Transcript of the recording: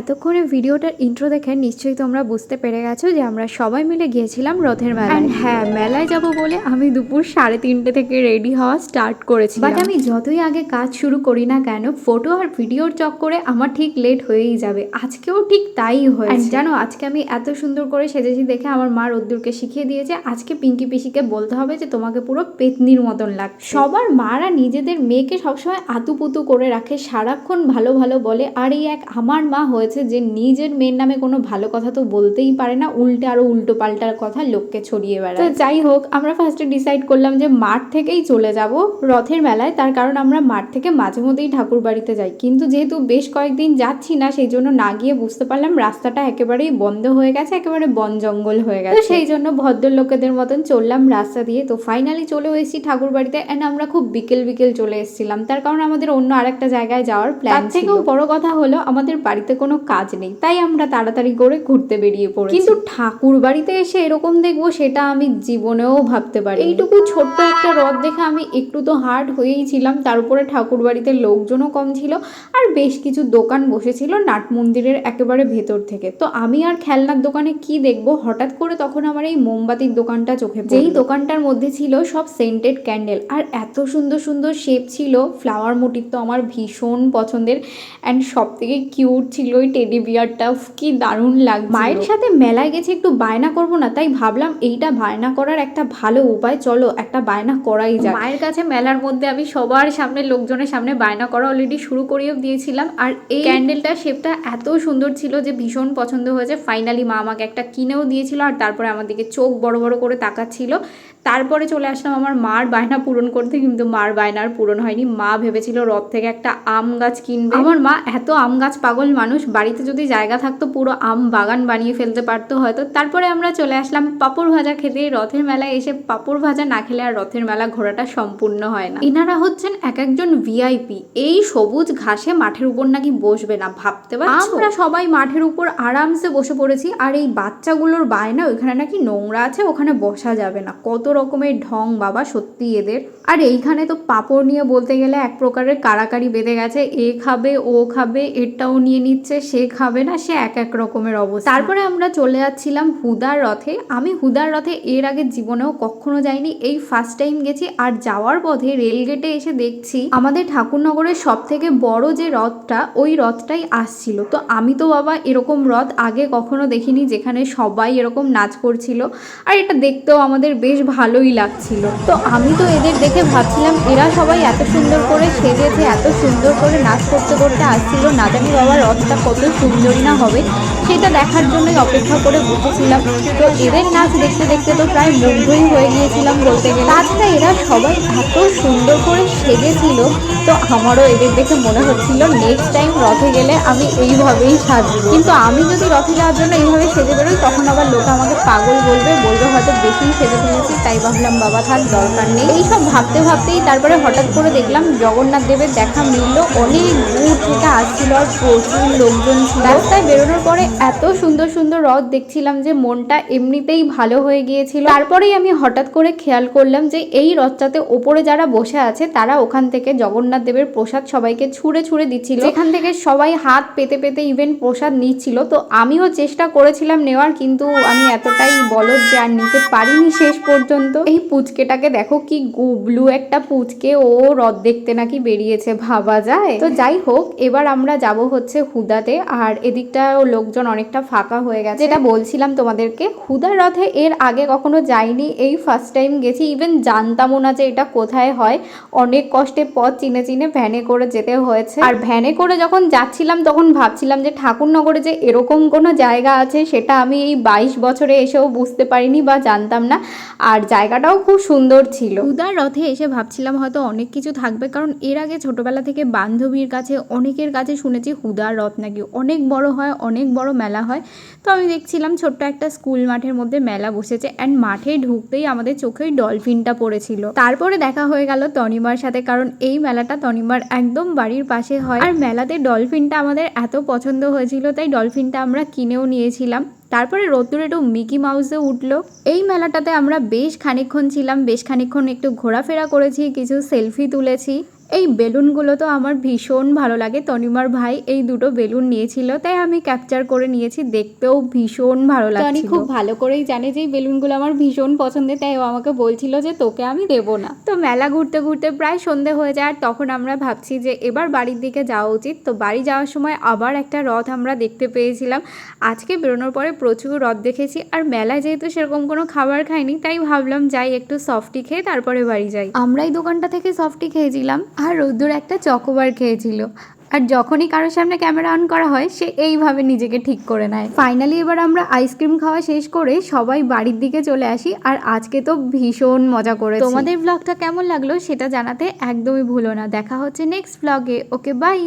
এতক্ষণে ভিডিওটার ইন্ট্রো দেখে নিশ্চয়ই তোমরা বুঝতে পেরে গেছো যে আমরা সবাই মিলে গিয়েছিলাম রথের মেলায়। হ্যাঁ, মেলায় যাব বলে আমি দুপুর 3:30 থেকে রেডি হওয়া স্টার্ট করেছি। বাট আমি যতই আগে কাজ শুরু করি না কেন, ফটো আর ভিডিওর চক্করে আমার ঠিক লেট হয়েই যাবে। আজকেও ঠিক তাই হয়েছে। জানো, আজকে আমি এত সুন্দর করে সেজেছি দেখে আমার মা রোদ্দুরকে শিখিয়ে দিয়েছে আজকে পিঙ্কি পিসিকে বলতে হবে যে তোমাকে পুরো পেতনির মতন লাগছে। সবার মারা নিজেদের মেয়েকে সবসময় আতুপুতু করে রাখে, সারাক্ষণ ভালো ভালো বলে। আর এই এক আমার মা হয়েছে যে নিজের মেয়ের নামে কোনো ভালো কথা তো বলতেই পারে না, উল্টে আরো উল্টো পাল্টার কথা লোককে ছড়িয়ে বেড়ায়। তো যাই হোক, আমরা ফার্স্টে ডিসাইড করলাম যে মাঠ থেকেই চলে যাব রথের মেলায়। তার কারণ আমরা মাঠ থেকে মাঝে মধ্যেই ঠাকুর বাড়িতে যাই, কিন্তু যেহেতু বেশ কয়েকদিন যাচ্ছি না সেই জন্য না গিয়ে বুঝতে পারলাম রাস্তাটা একেবারেই বন্ধ হয়ে গেছে, একেবারে বন জঙ্গল হয়ে গেছে। তো সেই জন্য ভদ্রলোকেদের মতন চললাম রাস্তা দিয়ে। তো ফাইনালি চলে এসেছি ঠাকুর বাড়িতে। এন্ড আমরা খুব বিকেল বিকেল চলে এসেছিলাম, তার কারণ আমাদের অন্য আরেকটা জায়গায় যাওয়ার প্ল্যান ছিল। থেকেও বড় কথা হলো আমাদের বাড়িতে কোনো কাজ নেই, তাই আমরা তাড়াতাড়ি করে ঘুরতে বেরিয়ে পড়েছি। কিন্তু ঠাকুর বাড়িতে এসে এরকম দেখবো সেটা আমি জীবনেও ভাবতে পারি। এইটুকু ছোট্ট একটা রথ দেখে আমি একটু তো হার্ড হয়েই ছিলাম, তার উপরে ঠাকুর বাড়িতে লোকজনও কম ছিল আর বেশ কিছু দোকান বসেছিল নাট মন্দিরের একেবারে ভেতর থেকে। তো আমি আর খেলনার দোকানে কি দেখবো, হঠাৎ করে তখন আমার এই মোমবাতির দোকানটা চোখে পড়ল। যেই দোকানটার মধ্যে ছিল সব সেন্টেড ক্যান্ডেল, আর এত সুন্দর সুন্দর শেপ ছিল। ফ্লাওয়ার মোটিভ তো আমার ভীষণ পছন্দের। অ্যান্ড সব থেকে কিউট ছিল ওই টেডি বিয়ারটা, কি দারুণ লাগছে। মায়ের সাথে মেলায় গেছে একটু বায়না করবো না, তাই ভাবলাম এইটা বায়না করার একটা ভালো উপায়, চলো একটা বায়না করাই যায়। মায়ের কাছে মেলার মধ্যে আমি সবার সামনে, লোকজনের সামনে বায়না করা অলরেডি শুরু করেও দিয়েছিলাম। আর এই ক্যান্ডেলটা শেপটা এত সুন্দর ছিল যে ভীষণ পছন্দ হয়েছে। ফাইনালি মা আমাকে একটা কিনেও দিয়েছিল, আর তারপরে আমার দিকে চোখ বড় বড় করে তাকাচ্ছিল। তারপরে চলে আসলাম আমার মার বায়না পূরণ করতে, কিন্তু মার বায়নার পূরণ হয়নি। মা ভেবেছিল রথ থেকে একটা আম গাছ কিনবে। আমার মা এত আম গাছ পাগল মানুষ, বাড়িতে যদি জায়গা থাকতো পুরো আম বাগান বানিয়ে ফেলতে পারতো হয়তো। তারপরে আমরা চলে আসলাম পাঁপড় ভাজা খেতে। রথের মেলায় এসে পাঁপড় ভাজা না খেলে আর রথের মেলা ঘোরাটা সম্পূর্ণ হয় না। এনারা হচ্ছেন এক একজন ভিআইপি। এই সবুজ ঘাসে মাঠের উপর নাকি বসবে না, ভাবতে পারছো? আমরা সবাই মাঠের উপর আরামসে বসে পড়েছি, আর এই বাচ্চাগুলোর বায়না ওইখানে নাকি নোংরা আছে, ওখানে বসা যাবে না। কত রকমের ঢং বাবা সত্যি এদের। আর এইখানে তো পাঁপড় নিয়ে বলতে গেলে এক প্রকারের কারাকারি বেঁধে গেছে। এ খাবে, ও খাবে, এটাও নিয়ে নিচ্ছে, সে খাবে না, সে এক এক রকমের অবস্থা। তারপরে আমরা চলে যাচ্ছিলাম হুদার রথে। আমি হুদার রথে এর আগে জীবনেও কখনো যাইনি, এই ফার্স্ট টাইম গেছি। আর যাওয়ার পথে রেলগেটে এসে দেখছি আমাদের ঠাকুরনগরের সব থেকে বড় যে রথটা, ওই রথটাই আসছিল। তো আমি তো বাবা এরকম রথ আগে কখনো দেখিনি যেখানে সবাই এরকম নাচ করছিল, আর এটা দেখতেও আমাদের বেশ ভালোই লাগছিল। তো আমি তো এদের দেখে ভাবছিলাম এরা সবাই এত সুন্দর করে সেজেছে, এত সুন্দর করে নাচ করতে করতে আসছিল, না জানি বাবা রথটা কত সুন্দরী না হবে, সেটা দেখার জন্যই অপেক্ষা করে বসেছিলাম। তো এদের নাচ দেখতে দেখতে তো প্রায় মুগ্ধই হয়ে গিয়েছিলাম বলতে গেলে। তাছাড়া এরা সবাই এত সুন্দর করে সেজেছিল, তো আমারও এদের দেখে মনে হচ্ছিল নেক্সট টাইম রথে গেলে আমি এইভাবেই সাজবো। কিন্তু আমি যদি রথে যাওয়ার জন্য এইভাবে সেজে বেরোই তখন আবার লোক আমাকে পাগল বলবে হয়তো বেশি সেজে ফেলেছি। তাই ভাবলাম বাবা থাক, দরকার নেই। এইসব ভাবতে ভাবতেই তারপরে হঠাৎ করে দেখলাম জগন্নাথ দেবের দেখা মিলল। অনেক দূর থেকে আসছিল আর প্রচুর লোকজন ছিল। রাস্তায় বেরোনোর পরে এত সুন্দর সুন্দর রথ দেখছিলাম যে মনটা এমনিতেই ভালো হয়ে গিয়েছিল। তারপরেই আমি হঠাৎ করে খেয়াল করলাম যে এই রথটাতে ওপরে যারা বসে আছে তারা ওখান থেকে জগন্নাথ দেবের প্রসাদ সবাইকে ছুঁড়ে ছুঁড়ে দিচ্ছিল, এখান থেকে সবাই হাত পেতে পেতে ইভেন প্রসাদ নিচ্ছিল। তো আমিও চেষ্টা করেছিলাম নেওয়ার, কিন্তু আমি এতটাই বলদ যে আর নিতে পারিনি শেষ পর্যন্ত। এই পুচকেটাকে দেখো, কি গুবলু একটা পুচকে, ও রথ দেখতে নাকি বেরিয়েছে, ভাবা যায়। তো যাই হোক, এবার আমরা যাব হচ্ছে হুদাতে। আর এদিকটা লোকজন অনেকটা ফাঁকা হয়ে গেছে। যেটা বলছিলাম তোমাদেরকে, হুদার রথে এর আগে কখনো যাইনি, এই ফার্স্ট টাইম গেছি। ইভেন জানতামও না যে এটা কোথায় হয়। অনেক কষ্টে পথ চিনে চিনে ভ্যানে করে যেতে হয়েছে। আর ভ্যানে করে যখন যাচ্ছিলাম তখন ভাবছিলাম যে ঠাকুরনগরে যে এরকম কোনো জায়গা আছে সেটা আমি এই 22 বছরে এসেও বুঝতে পারিনি বা জানতাম না। আর জায়গাটাও খুব সুন্দর ছিল। হুদার রথে এসে ভাবছিলাম হয়তো অনেক কিছু থাকবে, কারণ এর আগে ছোটবেলা থেকে বান্ধবীর কাছে অনেকের কাছে শুনেছি হুদার রথ নাকি অনেক বড় হয়, অনেক বড় মেলা হয়। তো আমি দেখছিলাম ছোট্ট একটা স্কুল মাঠের মধ্যে মেলা বসেছে, অ্যান্ড মাঠে ঢুকতেই আমাদের চোখে ডলফিনটা পড়েছিল। তারপরে দেখা হয়ে গেল তনিমার সাথে, কারণ এই মেলাটা তনিমার একদম বাড়ির পাশে হয়। আর মেলাতে ডলফিনটা আমাদের এত পছন্দ হয়েছিল, তাই ডলফিনটা আমরা কিনেও নিয়েছিলাম। তারপরে রোদ্দুরে একটু মিকি মাউসে উঠলো। এই মেলাটাতে আমরা বেশ খানিকক্ষণ ছিলাম, বেশ খানিকক্ষণ একটু ঘোরাফেরা করেছি, কিছু সেলফি তুলেছি। এই বেলুনগুলো তো আমার ভীষণ ভালো লাগে। তনিমার ভাই এই দুটো বেলুন নিয়েছিল, তাই আমি ক্যাপচার করে নিয়েছি। দেখতেও ভীষণ ভালো লাগছিল। টনি খুব ভালো করেই জানে যে এই বেলুনগুলো আমার ভীষণ পছন্দের, তাই ও আমাকে বলছিল যে তোকে আমি দেবো না। তো মেলা ঘুরতে ঘুরতে প্রায় সন্ধে হয়ে যায়, আর তখন আমরা ভাবছি যে এবার বাড়ির দিকে যাওয়া উচিত। তো বাড়ি যাওয়ার সময় আবার একটা রথ আমরা দেখতে পেয়েছিলাম। আজকে বেরোনোর পরে প্রচুর রথ দেখেছি, আর মেলায় যেহেতু সেরকম কোনো খাবার খাইনি, তাই ভাবলাম যাই একটু সফটি খেয়ে তারপরে বাড়ি যাই। আমরা এই দোকানটা থেকে সফটি খেয়েছিলাম, আর রোদ্দুর একটা চকোবার খেয়েছিল। আর যখনই কারোর সামনে ক্যামেরা অন করা হয়, সে এইভাবে নিজেকে ঠিক করে নেয়। ফাইনালি এবার আমরা আইসক্রিম খাওয়া শেষ করে সবাই বাড়ির দিকে চলে আসি, আর আজকে তো ভীষণ মজা করেছি। তোমাদের ব্লগটা কেমন লাগলো সেটা জানাতে একদমই ভুলো না। দেখা হচ্ছে নেক্সট ব্লগে। ওকে, বাই।